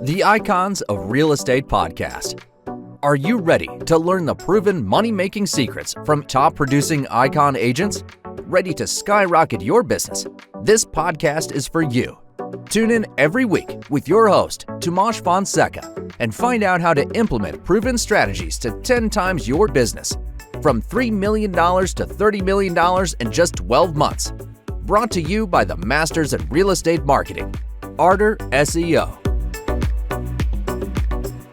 The Icons of Real Estate Podcast. Are you ready to learn the proven money-making secrets from top-producing icon agents? Ready to skyrocket your business? This podcast is for you. Tune in every week with your host, Tomasz Fonseca, and find out how to implement proven strategies to 10 times your business, from $3 million to $30 million in just 12 months. Brought to you by the Masters in Real Estate Marketing, Arter SEO.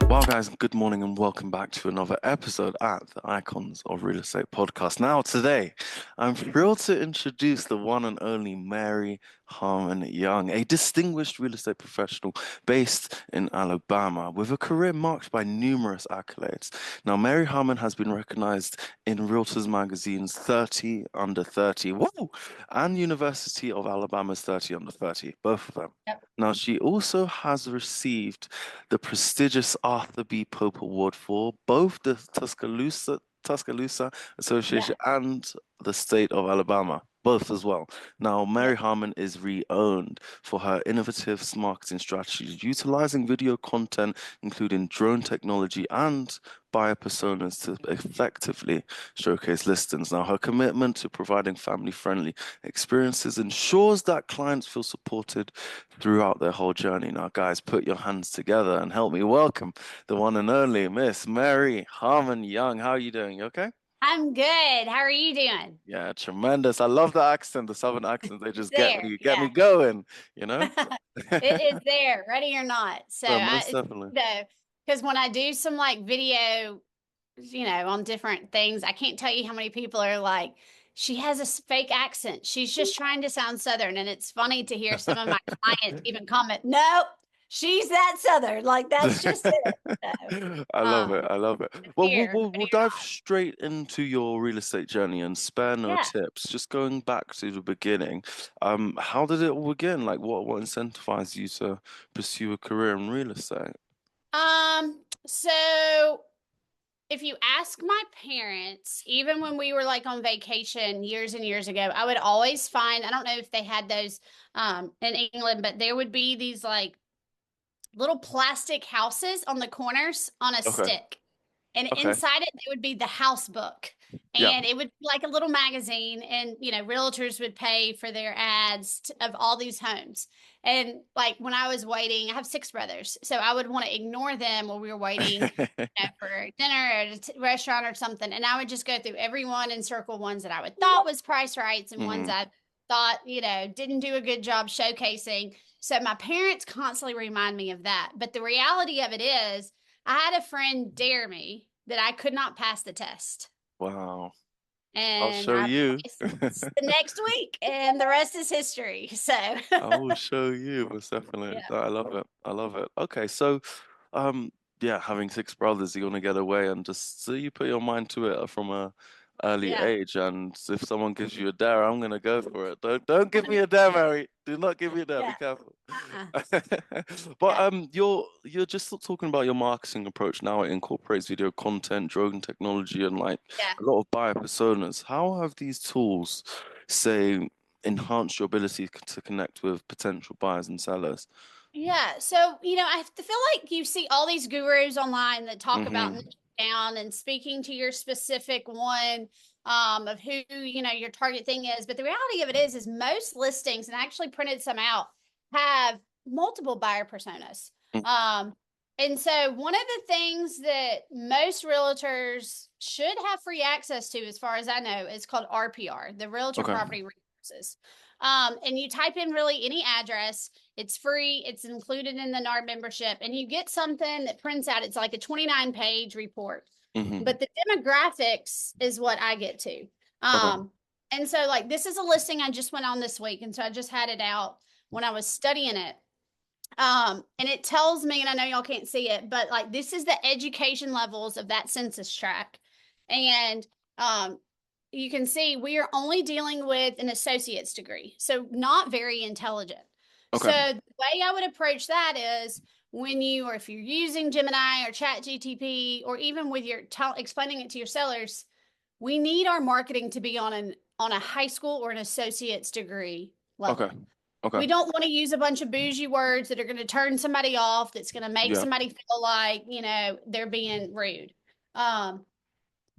Well, guys, good morning and welcome back to another episode at the Icons of Real Estate Podcast. Now, today, I'm thrilled to introduce the one and only Mary Harmon Young, a distinguished real estate professional based in Alabama with a career marked by numerous accolades. Now, Mary Harmon has been recognized in Realtor Magazine's 30 Under 30, and University of Alabama's 30 Under 30, both of them. Yep. Now, she also has received the prestigious Arthur B. Pope Award for both the Tuscaloosa Association and the state of Alabama, both as well. Now, Mary Harmon is re-owned for her innovative marketing strategies, utilizing video content, including drone technology and buyer personas to effectively showcase listings. Now, her commitment to providing family-friendly experiences ensures that clients feel supported throughout their whole journey. Now, guys, put your hands together and help me welcome the one and only Miss Mary Harmon Young. How are you doing? You okay? I'm good. How are you doing? Yeah, tremendous. I love the accent, the Southern accent. They just get me going, you know? It is there, ready or not. So most definitely. Because when I do some like video, on different things, I can't tell you how many people are like, she has a fake accent. She's just trying to sound Southern. And it's funny to hear some of my clients even comment, nope. She's that Southern, like that's just it. So, I love it. I love it. Well, we'll dive straight into your real estate journey and spare no tips. Just going back to the beginning, how did it all begin? Like, what incentivized you to pursue a career in real estate? So if you ask my parents, even when we were like on vacation years and years ago, I would always find, I don't know if they had those in England, but there would be these like little plastic houses on the corners on a stick. And inside it, there would be the house book. And it would be like a little magazine. And, realtors would pay for their ads of all these homes. And like when I was waiting, I have 6 brothers. So I would want to ignore them while we were waiting for dinner at a restaurant or something. And I would just go through every one and circle ones that I would thought was price rights and ones I thought, didn't do a good job showcasing. So my parents constantly remind me of that. But the reality of it is I had a friend dare me that I could not pass the test. Wow. And I'll show you the next week, and the rest is history. So I will show you, most definitely. Yeah. I love it. I love it. Okay, so having 6 brothers, you're gonna get away and just so you put your mind to it from a early age, and if someone gives you a dare, I'm gonna go for it. Don't give me a dare, Mary. Do not give me a dare. Be careful. But you're just talking about your marketing approach now. It incorporates video content, drone technology, and like a lot of buyer personas. How have these tools, say, enhanced your ability to connect with potential buyers and sellers? Yeah. So, I feel like you see all these gurus online that talk about down and speaking to your specific one of who, your target thing is. But the reality of it is most listings, and I actually printed some out, have multiple buyer personas. And so one of the things that most realtors should have free access to, as far as I know, is called RPR, the Realtor Property Resources. And you type in really any address, it's free, it's included in the NAR membership, and you get something that prints out. It's like a 29-page report. But the demographics is what I get to. And so like this is a listing I just went on this week. And so I just had it out when I was studying it. And it tells me, and I know y'all can't see it, but like this is the education levels of that census tract. And you can see we are only dealing with an associate's degree, so not very intelligent. So the way I would approach that is if you're using Gemini or ChatGPT, or even with your explaining it to your sellers, we need our marketing to be on a high school or an associate's degree level. Okay. We don't want to use a bunch of bougie words that are going to turn somebody off, that's going to make Yeah. somebody feel like, they're being rude.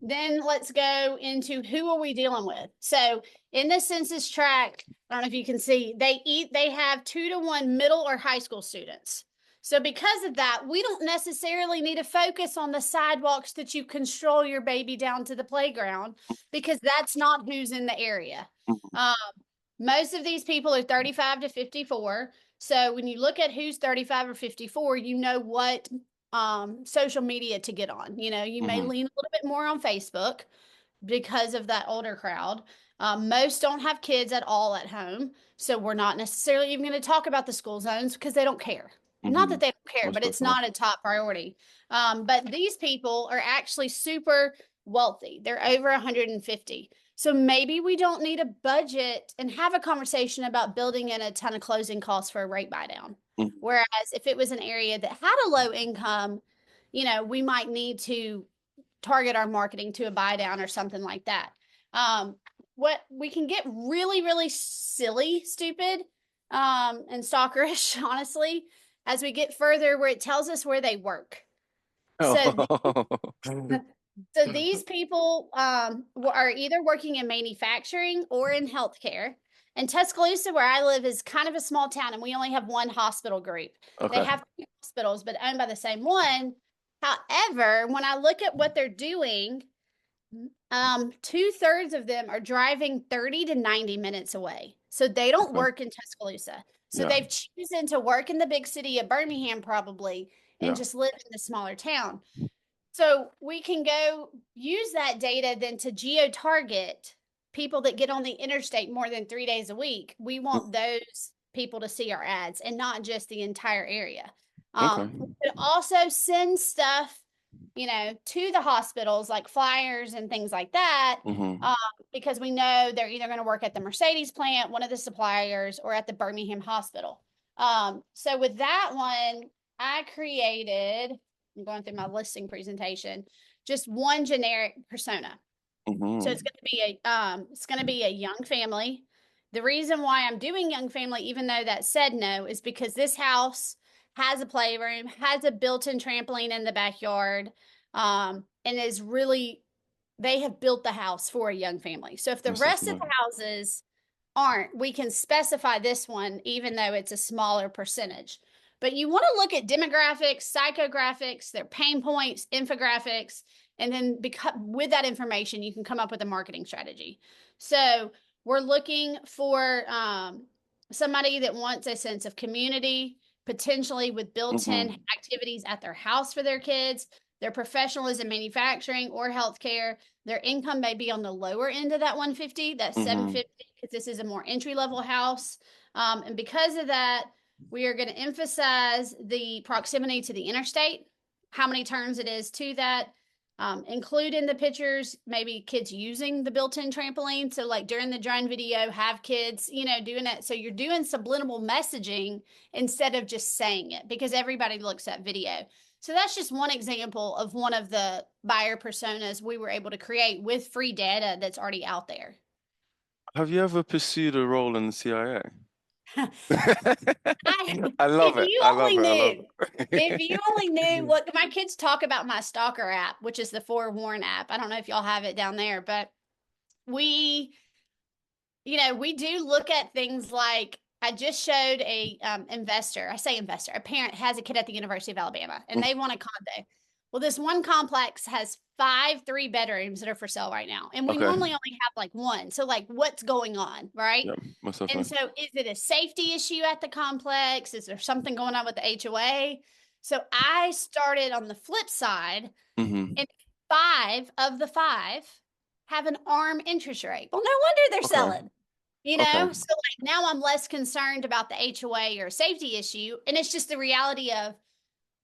Then let's go into who are we dealing with. So in the census tract, I don't know if you can see, they have 2-to-1 middle or high school students. So because of that, we don't necessarily need to focus on the sidewalks that you can stroll your baby down to the playground, because that's not who's in the area. Mhm. Most of these people are 35 to 54. So when you look at who's 35 or 54, you know what social media to get on. You may Mhm. lean a little bit more on Facebook because of that older crowd. Most don't have kids at all at home. So we're not necessarily even going to talk about the school zones because they don't care. Not that Mhm. they don't care, Most but it's definitely. not a top priority. But these people are actually super wealthy. They're over 150. So maybe we don't need a budget and have a conversation about building in a ton of closing costs for a rate buy down. Mhm. Whereas if it was an area that had a low income, we might need to target our marketing to a buy down or something like that. What we can get really, really silly, stupid, and stalkerish, honestly, as we get further where it tells us where they work. So so these people are either working in manufacturing or in healthcare. And Tuscaloosa, where I live, is kind of a small town, and we only have one hospital group. They Okay. have 2 hospitals, but owned by the same one. However, when I look at what they're doing, 2/3 of them are driving 30 to 90 minutes away. So they don't Okay. work in Tuscaloosa. So Yeah. they've chosen to work in the big city of Birmingham, probably, and Yeah. just live in the smaller town. So we can go use that data then to geo-target people that get on the interstate more than 3 days a week. We Mm. want those people to see our ads and not just the entire area. Okay. We could also send stuff, to the hospitals like flyers and things like that, Mhm. because we know they're either going to work at the Mercedes plant, one of the suppliers, or at the Birmingham hospital. So with that one, I created, I'm going through my listing presentation, just one generic persona. So Mhm. it's going to be a young family. The reason why I'm doing young family, even though that said no, is because this house has a playroom, has a built-in trampoline in the backyard, and is really, they have built the house for a young family. So if the Most rest of definitely. the houses aren't, we can specify this one, even though it's a smaller percentage. But you want to look at demographics, psychographics, their pain points, infographics, and then with that information, you can come up with a marketing strategy. So we're looking for somebody that wants a sense of community, potentially with built-in Mhm. activities at their house for their kids. Their professional is in manufacturing or healthcare. Their income may be on the lower end of that 150, that Mhm. 750, because this is a more entry-level house. And because of that, we are going to emphasize the proximity to the interstate, how many turns it is to that. Include in the pictures maybe kids using the built-in trampoline. So like during the drone video, have kids, doing that. So you're doing subliminal messaging instead of just saying it, because everybody looks at video. So that's just one example of one of the buyer personas we were able to create with free data that's already out there. Have you ever pursued a role in the CIA? I, I if love it. you I only love it. I love knew, if you only knew it. what my kids talk about, my Stalker app, which is the Forewarn app. I don't know if y'all have it down there, but we, we do look at things like, I just showed a investor. I say investor. A parent has a kid at the University of Alabama, and they want a condo. Well, this one complex has 5 3-bedrooms that are for sale right now, and we Okay. normally only have like one. So, like, what's going on, right? Yeah, most And definitely. so, is it a safety issue at the complex? Is there something going on with the HOA? So, I started on the flip side, Mhm. and 5 of the 5 have an ARM interest rate. Well, no wonder they're Okay. selling. Okay. So like now I'm less concerned about the HOA or safety issue. And it's just the reality of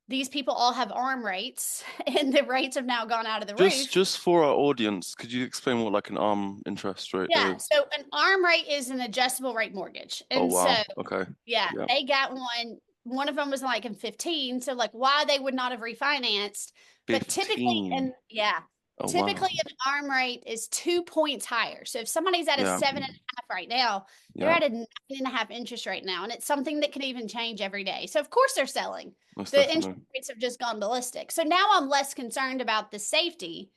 these people all have ARM rates and the rates have now gone out of the Just roof. just for our audience, could you explain what like an arm interest rate Yeah. is? So an ARM rate is an adjustable rate mortgage. Oh And so, wow. Okay. yeah, Yeah. they got one. One of them was like in 15. So like why they would not have refinanced. But typically, 15. and yeah, Oh, typically wow. an arm rate is 2 points higher. So if somebody's at a Yeah. 7.5 right now, they're Yeah. at a 9.5 interest rate now, and it's something that can even change every day. So of course they're selling. Most The interest definitely. rates have just gone ballistic. So now I'm less concerned about the safety,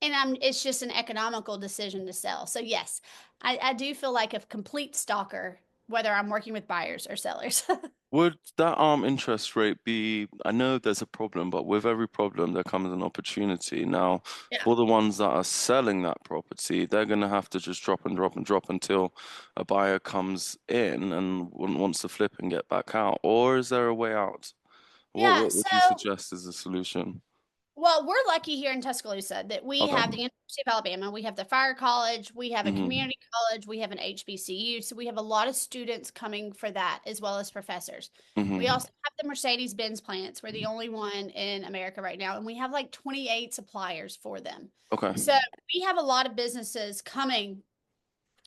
and it's just an economical decision to sell. So yes, I do feel like a complete stalker, whether I'm working with buyers or sellers. Would that interest rate be, I know there's a problem, but with every problem there comes an opportunity. Now, Yeah. for the ones that are selling that property, they're going to have to just drop and drop and drop until a buyer comes in and wants to flip and get back out. Or is there a way out? Yeah. What would you So suggest is a solution? well, we're lucky here in Tuscaloosa that we Okay. have the University of Alabama, we have the Fire College, we have a Mm-hmm. community college, we have an HBCU. So we have a lot of students coming for that as well as professors. We Mm-hmm. also have the Mercedes-Benz plants. We're the only one in America right now, and we have like 28 suppliers for them. Okay. So we have a lot of businesses coming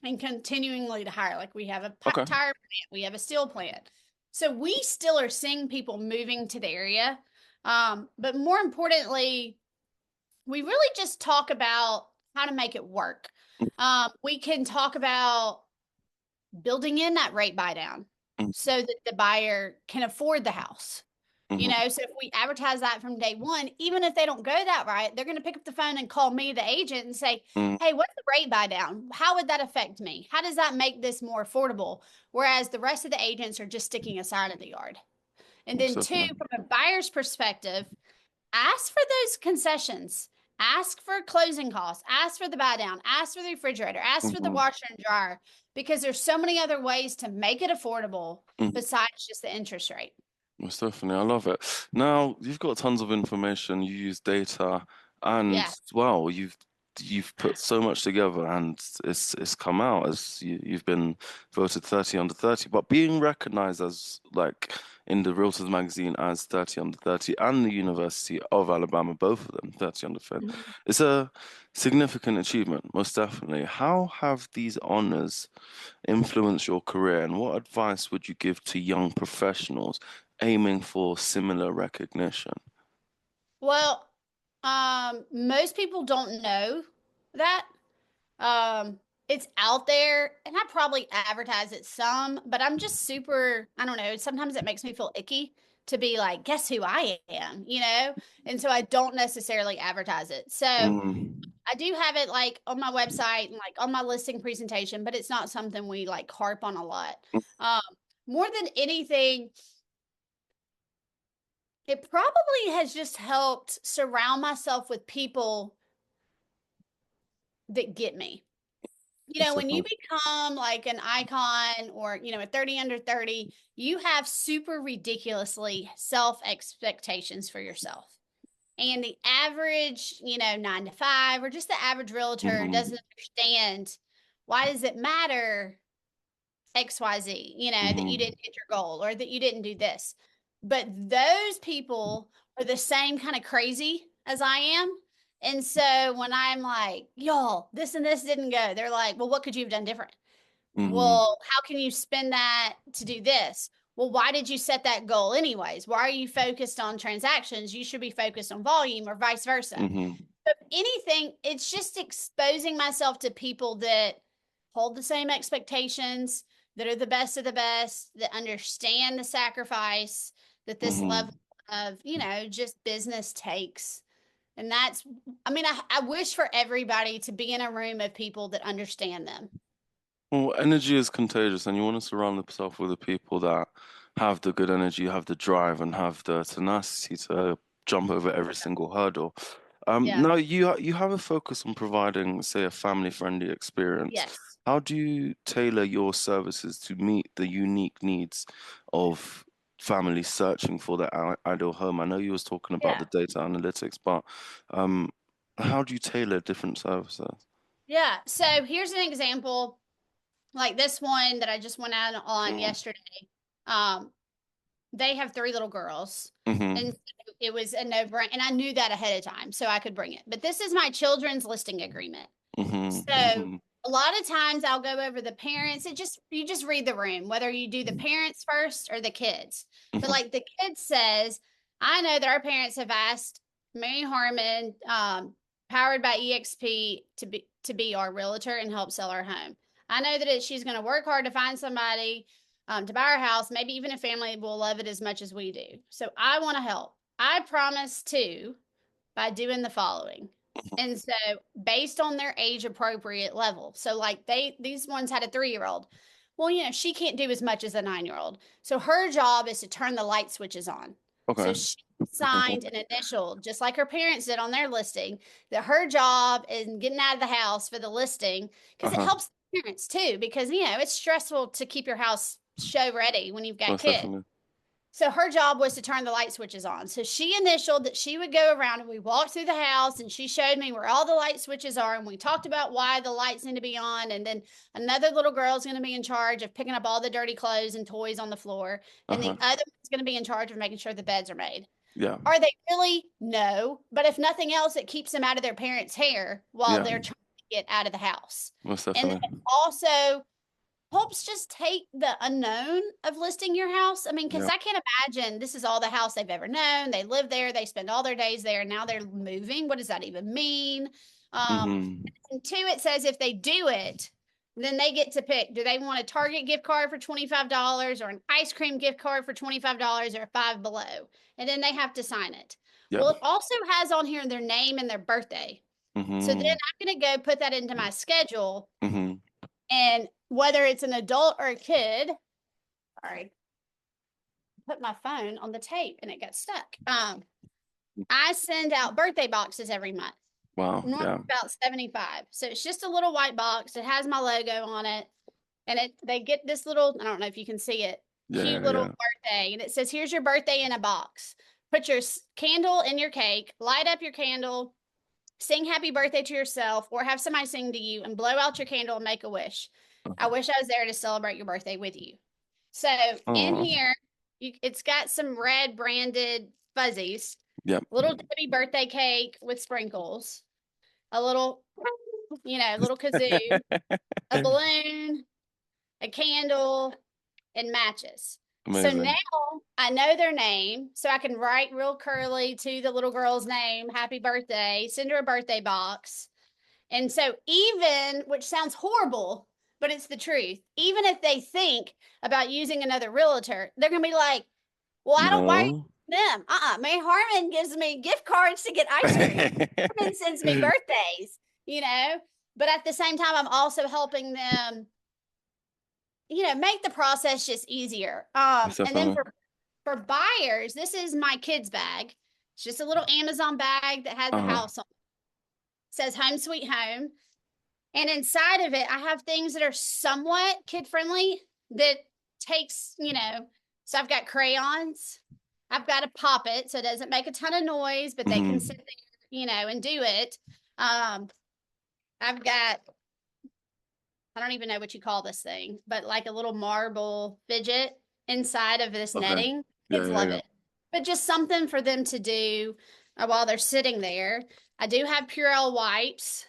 and continually to hire. Like we have a Okay. tire plant, we have a steel plant. So we still are seeing people moving to the area. But more importantly, we really just talk about how to make it work. We can talk about building in that rate buy down so that the buyer can afford the house. You Mm-hmm. know, so if we advertise that from day one, even if they don't go that right, they're going to pick up the phone and call me, the agent, and say, Mm-hmm. hey, what's the rate buy down? How would that affect me? How does that make this more affordable? Whereas the rest of the agents are just sticking a sign in the yard. And Most then, two, definitely. from a buyer's perspective, ask for those concessions. Ask for closing costs. Ask for the buy down. Ask for the refrigerator. Ask for the Mm-hmm. washer and dryer because there's so many other ways to make it affordable Mm-hmm. besides just the interest rate. Most definitely, I love it. Now, you've got tons of information, you use data, and Yeah. well, you've put so much together and it's come out as you've been voted 30 under 30, but being recognized as like in the Realtors magazine as 30 under 30 and the University of Alabama, both of them 30 under 30, Mhm. it's a significant achievement, most definitely. How have these honors influenced your career, and what advice would you give to young professionals aiming for similar recognition? Well, most people don't know that. Um, it's out there, and I probably advertise it some, but I'm just super, I don't know, sometimes it makes me feel icky to be like, guess who I am, you know? And so I don't necessarily advertise it. So Mm, I do have it like on my website and like on my listing presentation, but it's not something we like harp on a lot. Um, more than anything, it probably has just helped surround myself with people that get me. You know, most when you definitely. become like an icon or, you know, a 30 under 30, you have super ridiculously self expectations for yourself. And the average, you know, 9 to 5 or just the average realtor Hmm. doesn't understand why does it matter XYZ, you know, that you Hmm. didn't hit your goal or that you didn't do this. But those people are the same kind of crazy as I am. And so when I'm like, y'all, this and this didn't go, they're like, well, what could you have done different? Hmm. Well, how can you spend that to do this? Well, why did you set that goal anyways? Why are you focused on transactions? You should be focused on volume or vice versa. Hmm. If anything, it's just exposing myself to people that hold the same expectations, that are the best of the best, that understand the sacrifice that this Hmm. level of, you know, just business takes. And that's, I mean, I wish for everybody to be in a room of people that understand them. Well, energy is contagious, and you want to surround yourself with the people that have the good energy, have the drive, and have the tenacity to jump over every single hurdle. Yeah. Now you have a focus on providing, say, a family-friendly experience. Yes. How do you tailor your services to meet the unique needs of families searching for their ideal home? I know you was talking about Yeah. the data analytics, but um, how do you tailor different services? Yeah. So here's an example like this one that I just went out on Mm-hmm. yesterday. Um, they have 3 little girls. And Mm-hmm. so it was a no-brainer. And I knew that ahead of time, so I could bring it. But this is my children's listing agreement. So Mm-hmm. a lot of times I'll go over the parents. You just read the room, whether you do the parents first or the kids. But Mm-hmm. like the kid says, I know that our parents have asked Mary Harmon, powered by EXP to be our realtor and help sell our home. I know that she's going to work hard to find somebody to buy our house. Maybe even a family will love it as much as we do. So I want to help. I promise to by doing the following. And so based on their age appropriate level. So like these ones had a 3-year-old. Well, you know, she can't do as much as a 9-year-old. So her job is to turn the light switches on. Okay. So she signed an initial, just like her parents did on their listing, that her job is getting out of the house for the listing, because it helps the parents too, because, you know, it's stressful to keep your house show ready when you've got Most kids. definitely. So her job was to turn the light switches on. So she initialed that she would go around, and we walked through the house, and she showed me where all the light switches are. And we talked about why the lights need to be on. And then another little girl is going to be in charge of picking up all the dirty clothes and toys on the floor. And the other one's going to be in charge of making sure the beds are made. Yeah. Are they really? No. But if nothing else, it keeps them out of their parents' hair while they're trying to get out of the house. Most definitely. And then also helps just take the unknown of listing your house. I mean, because I can't imagine this is all the house they've ever known. They live there, they spend all their days there, and now they're moving. What does that even mean? And 2, it says if they do it, then they get to pick. Do they want a Target gift card for $25 or an ice cream gift card for $25 or a Five Below? And then they have to sign it. Yep. Well, it also has on here their name and their birthday. So then I'm going to go put that into my schedule. And whether it's an adult or a kid, sorry, put my phone on the tape and it got stuck. I send out birthday boxes every month. Wow. Normally about 75. So it's just a little white box. It has my logo on it. And they get this little, I don't know if you can see it, cute little birthday. And it says, here's your birthday in a box. Put your candle in your cake, light up your candle, sing happy birthday to yourself, or have somebody sing to you, and blow out your candle and make a wish. I wish I was there to celebrate your birthday with you. So in here, it's got some red branded fuzzies. Yep. Little Debbie birthday cake with sprinkles. A little, little kazoo. A balloon. A candle. And matches. Amazing. So now I know their name, so I can write real curly to the little girl's name, happy birthday, send her a birthday box. And so even, which sounds horrible, but it's the truth, even if they think about using another realtor, they're going to be like, well, I don't why them. Mary Harmon gives me gift cards to get ice cream. Harmon sends me birthdays, but at the same time, I'm also helping them make the process just easier. And then for buyers, this is my kids' bag. It's just a little Amazon bag that has the house on it. It says Home Sweet Home. And inside of it, I have things that are somewhat kid-friendly that takes, so I've got crayons. I've got to pop it so it doesn't make a ton of noise, but they can sit there, and do it. I've got, I don't even know what you call this thing, but like a little marble fidget inside of this netting. Kids love it. But just something for them to do while they're sitting there. I do have Purell wipes.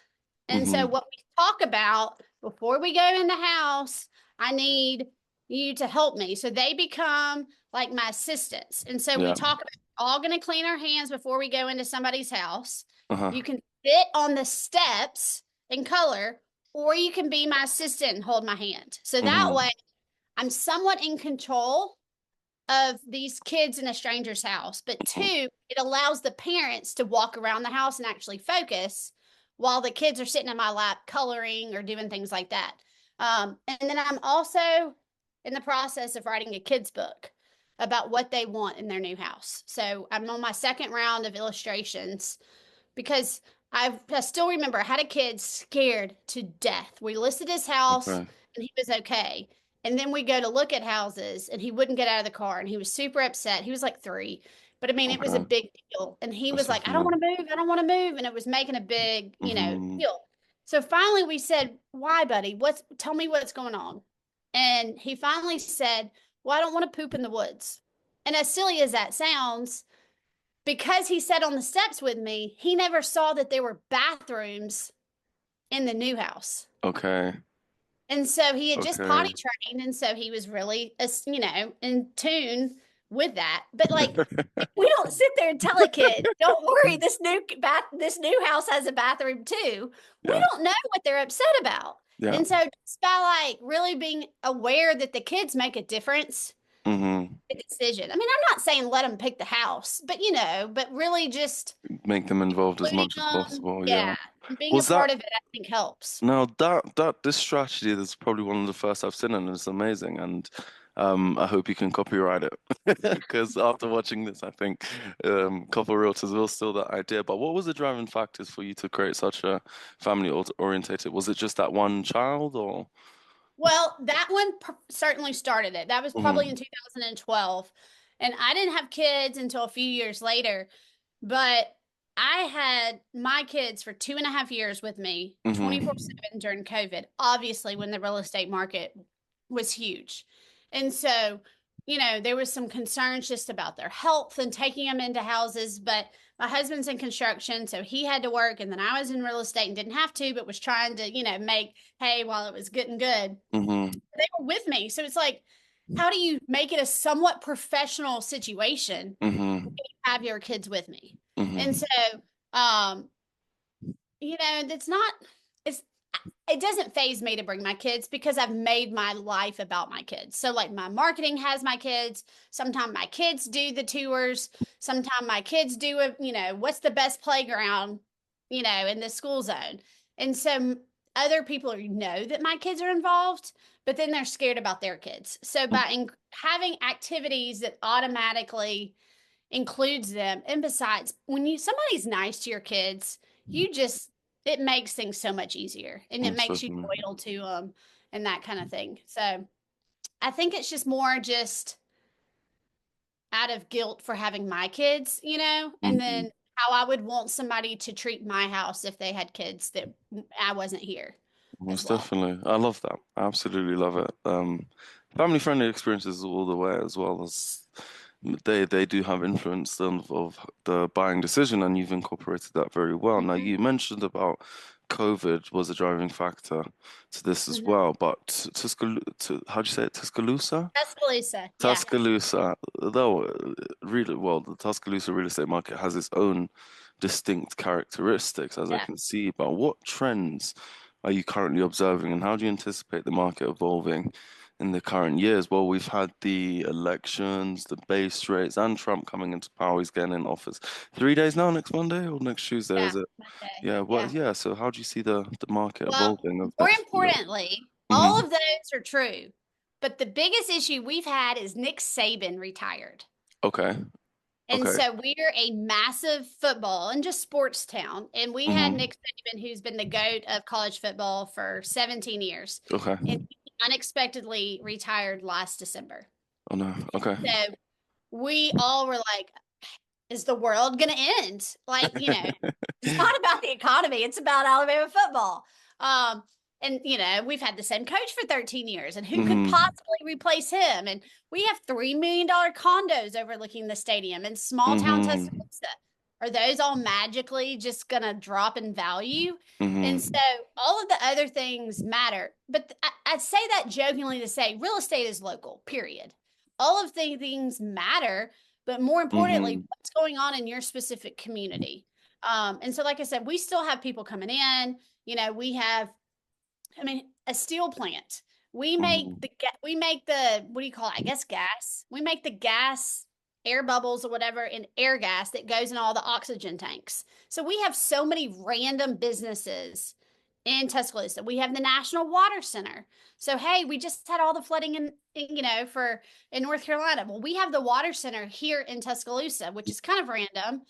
And so what we talk about before we go in the house, I need you to help me. So they become like my assistants. And so we talk about all going to clean our hands before we go into somebody's house. You can sit on the steps and color, or you can be my assistant and hold my hand. So that way I'm somewhat in control of these kids in a stranger's house. But 2, it allows the parents to walk around the house and actually focus while the kids are sitting in my lap coloring or doing things like that. And then I'm also in the process of writing a kid's book about what they want in their new house. So I'm on my 2nd round of illustrations because I still remember I had a kid scared to death. We listed his house and he was okay. And then we go to look at houses and he wouldn't get out of the car and he was super upset. He was like 3. But I mean, it was a big deal. And he was like, I don't want to move. I don't want to move. And it was making a big, deal. So finally we said, why, buddy? Tell me what's going on. And he finally said, well, I don't want to poop in the woods. And as silly as that sounds, because he sat on the steps with me, he never saw that there were bathrooms in the new house. Okay. And so he had just potty trained. And so he was really, in tune with that. But like, we don't sit there and tell a kid, don't worry, this new house has a bathroom too. We Yeah. don't know what they're upset about. Yeah. And so just by like really being aware that the kids make a difference, Mm-hmm. the decision. I mean, I'm not saying let them pick the house, but but really just Make them involved as including much as them. possible. Yeah. Yeah. Being a Was that part of it, I think helps. now that this strategy is probably one of the first I've seen, and it's amazing. And I hope you can copyright it because after watching this, I think couple realtors will steal that idea. But what was the driving factors for you to create such a family orientated? Was it just that one child, or? Well, that one certainly started it. That was probably Hmm. in 2012. And I didn't have kids until a few years later, but I had my kids for 2.5 years with me, Hmm. 24/7 during COVID, obviously, when the real estate market was huge. And so, there was some concerns just about their health and taking them into houses. But my husband's in construction, so he had to work. And then I was in real estate and didn't have to, but was trying to, make hay while it was getting good. Hmm. They were with me. So it's like, how do you make it a somewhat professional situation when Hmm. you have your kids with me? And Hmm. so, um, it's not, it's, it doesn't phase me to bring my kids because I've made my life about my kids. So like my marketing has my kids. Sometimes my kids do the tours. Sometimes my kids do what's the best playground, in the school zone. And so other people know that my kids are involved, but then they're scared about their kids. So by having activities that automatically includes them. And besides, when somebody's nice to your kids, it makes things so much easier and it makes you Certainly. loyal to them and that kind of thing. So I think it's just more just out of guilt for having my kids, and Hmm. then how I would want somebody to treat my house if they had kids that I wasn't here as Most well. definitely. I love that. I absolutely love it. Family friendly experiences all the way as well as they do have influence of the buying decision, and you've incorporated that very well. Now Hmm. you mentioned about COVID was a driving factor to this as Hmm. well, but how do you say it? Tuscaloosa? Tuscaloosa. Yeah. Tuscaloosa, though, really well, the Tuscaloosa real estate market has its own distinct characteristics, as I Yeah. can see. But what trends are you currently observing, and how do you anticipate the market evolving in the current years? Well, we've had the elections, the base rates, and Trump coming into power. He's getting in office 3 days now, next Monday or next Tuesday, Yeah. is it? Monday. Yeah, well, Yeah. yeah. So how do you see the market Well, evolving of more next year? importantly, all Hmm. of those are true. But the biggest issue we've had is Nick Saban retired. Okay. And Okay. so we're a massive football and just sports town. And we had Hmm. Nick Saban, who's been the GOAT of college football for 17 years. Okay. And he unexpectedly retired last December. Oh no. Okay. So we all were like, is the world going to end? Like, it's not about the economy, it's about Alabama football. Um, and we've had the same coach for 13 years, and who could Hmm. possibly replace him? And we have $3 million condos overlooking the stadium in small town Hmm. Tuscaloosa. Are those all magically just gonna drop in value? And so Hmm. all of the other things matter. But I say that jokingly to say real estate is local, period. All of the things matter, but more importantly, Hmm. what's going on in your specific community. And so, like I said, we still have people coming in. We have, I mean, a steel plant. Hmm. We make the what do you call it? I guess gas. We make the gas air bubbles or whatever in air gas that goes in all the oxygen tanks. So we have so many random businesses in Tuscaloosa. We have the National Water Center. So hey, we just had all the flooding for in North Carolina. Well, we have the water center here in Tuscaloosa, which is kind of random.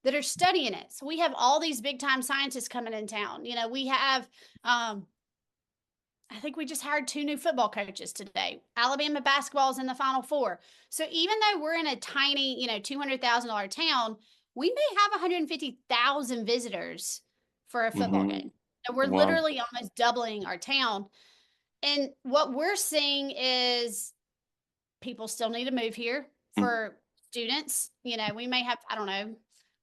That are studying it. So we have all these big time scientists coming in town. We have I think we just hired 2 new football coaches today. Alabama basketball is in the Final Four. So even though we're in a tiny, $200,000 town, we may have 150,000 visitors for a football Hmm. game. So we're Wow. literally almost doubling our town. And what we're seeing is people still need to move here for students. We may have, I don't know,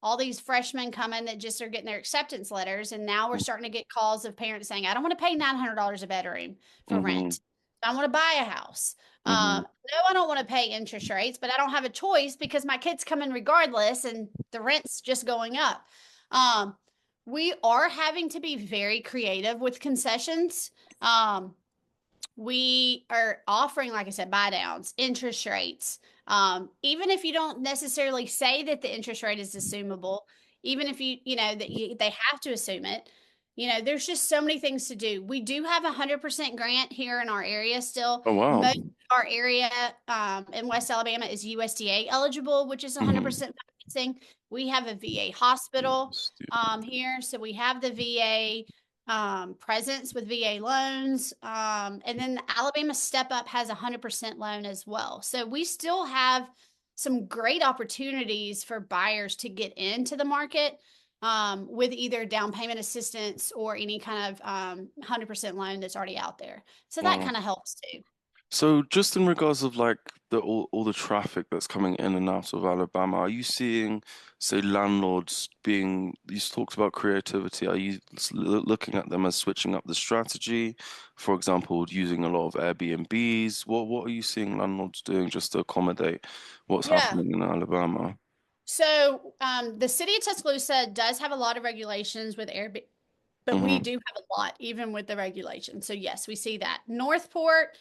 all these freshmen coming that just are getting their acceptance letters. And now we're starting to get calls of parents saying, I don't want to pay $900 a bedroom for Hmm. rent. I want to buy a house. Mm-hmm. No, I don't want to pay interest rates, but I don't have a choice because my kids come in regardless and the rent's just going up. Um, we are having to be very creative with concessions. Um, we are offering, like I said, buy downs, interest rates. Even if you don't necessarily say that the interest rate is assumable, even if they have to assume it, there's just so many things to do. We do have 100% grant here in our area still. Oh wow. Most of our area in West Alabama is USDA eligible, which is Mm-hmm. 100% financing. We have a VA hospital here, so we have the VA presence with VA loans. And then the Alabama Step Up has 100% loan as well. So we still have some great opportunities for buyers to get into the market with either down payment assistance or any kind of 100% loan that's already out there. So that Wow. kind of helps too. So just in regards of like all the traffic that's coming in and out of Alabama, are you seeing, say, landlords being, you talked about creativity, are you looking at them as switching up the strategy? For example, using a lot of Airbnbs. What are you seeing landlords doing just to accommodate what's Yeah. happening in Alabama? So the city of Tuscaloosa does have a lot of regulations with Airbnb, but we Mm-hmm. do have a lot, even with the regulations. So yes, we see that. Northport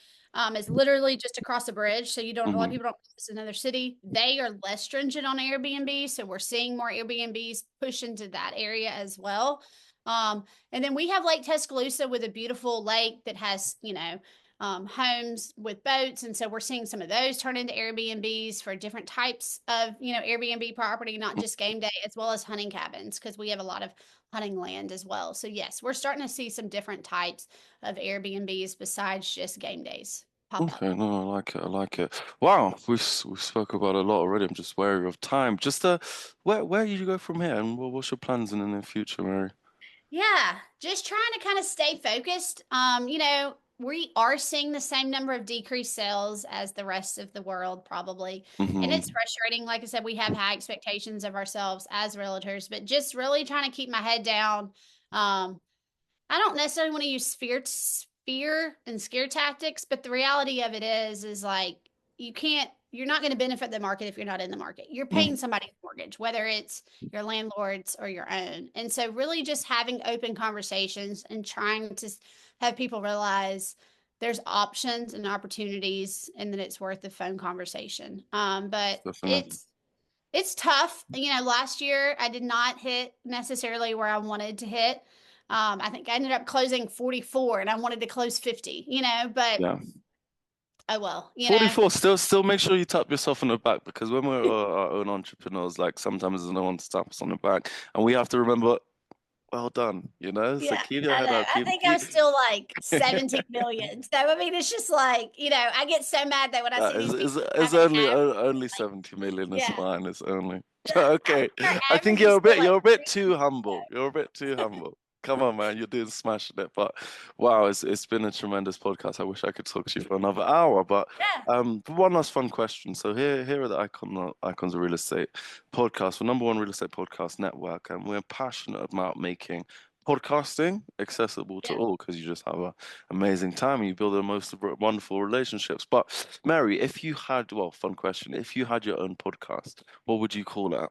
is literally just across the bridge. So a lot of Mm-hmm. people don't, it's another city. They are less stringent on Airbnb. So we're seeing more Airbnbs push into that area as well. And then we have Lake Tuscaloosa with a beautiful lake that has, homes with boats. And so we're seeing some of those turn into Airbnbs for different types of, Airbnb property, not just game day, as well as hunting cabins, because we have a lot of hunting land as well. So yes, we're starting to see some different types of Airbnbs besides just game days pop up. Okay, no, I like it. I like it. Wow, we spoke about a lot already. I'm just wary of time. Just where you go from here, and what's your plans in the near future, Mary? Yeah, just trying to kind of stay focused. We are seeing the same number of decreased sales as the rest of the world, probably. And it's Mm-hmm. frustrating. Like I said, we have high expectations of ourselves as realtors, but just really trying to keep my head down. Um, I don't necessarily want to use fear and scare tactics, but the reality of it is like you're not going to benefit the market if you're not in the market. You're paying somebody's mortgage, whether it's your landlord's or your own. And so really just having open conversations and trying to have people realize there's options and opportunities and that it's worth the phone conversation. But Definitely. it's tough. Last year I did not hit necessarily where I wanted to hit. I think I ended up closing 44 and I wanted to close 50, but Yeah. oh well, 44, still make sure you tap yourself on the back because when we're our own entrepreneurs, like sometimes there's no one to tap us on the back. And we have to remember, well done, you know? So Yeah, keep your I head know. up, I think I'm still like 17 million. So I mean, it's just like, I get so mad that when I see Is these people is having only average, only like, 70 million is yeah, fine. It's only our okay. I think average is still like you're a bit 3. too humble. You're a bit too humble. Come on, man, you're doing smashing it. But wow, it's been a tremendous podcast. I wish I could talk to you for another hour. But Yeah, one last fun question. So here are the icons of real estate podcast. We're number one real estate podcast network, and we're passionate about making podcasting accessible to yeah. all because you just have an amazing time and you build the most wonderful relationships. But Mary, if you had, well, fun question, if you had your own podcast, what would you call it?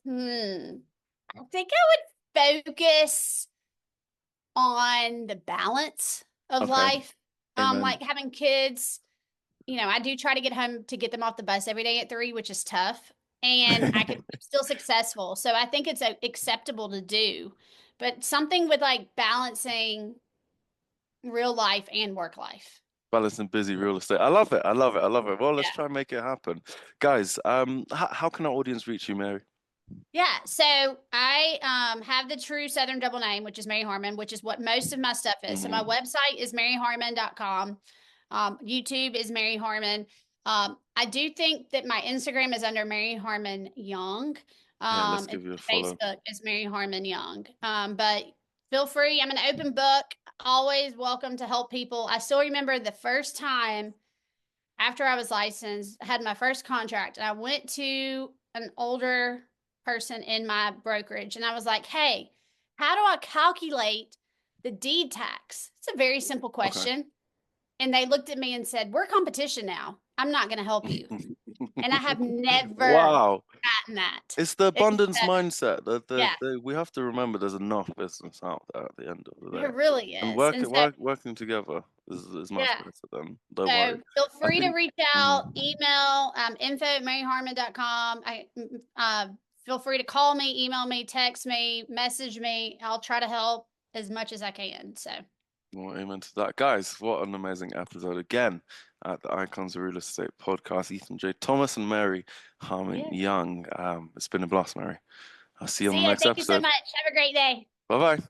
I think I would focus on the balance of Okay, life. amen. Like having kids, I do try to get home to get them off the bus every day at 3, which is tough. And I could I'm still successful. So I think it's acceptable to do. But something with like balancing real life and work life. Balancing busy real estate. I love it. I love it. I love it. Well, let's Yeah. try and make it happen. Guys, how can our audience reach you, Mary? Yeah, so I have the true Southern double name, which is Mary Harmon, which is what most of my stuff is. So my Hmm. website is maryharmon.com. YouTube is Mary Harmon. I do think that my Instagram is under Mary Harmon Young. Yeah, let's And give you a follow. Facebook is Mary Harmon Young. But feel free. I'm an open book. Always welcome to help people. I still remember the first time after I was licensed, I had my first contract, and I went to an older person in my brokerage and I was like, hey, how do I calculate the deed tax? It's a very simple Okay. question. and they looked at me and said, "We're competition now. I'm not going to help you." And I have never Wow. gotten that. It's the abundance So, mindset. yeah, We have to remember there's enough business out there at the end of the day. it really And is. And so, working together is much yeah. better than don't worry. So feel I free to think reach out, email, info@maryharmon.com. Feel free to call me, email me, text me, message me. I'll try to help as much as I can. So, well, amen to that. Guys, what an amazing episode again at the Icons of Real Estate podcast. Ethan J. Thomas and Mary Harmon yeah. Young. It's been a blast, Mary. I'll see you on See the ya. next Thank you so episode. much. Have a great day. Bye bye.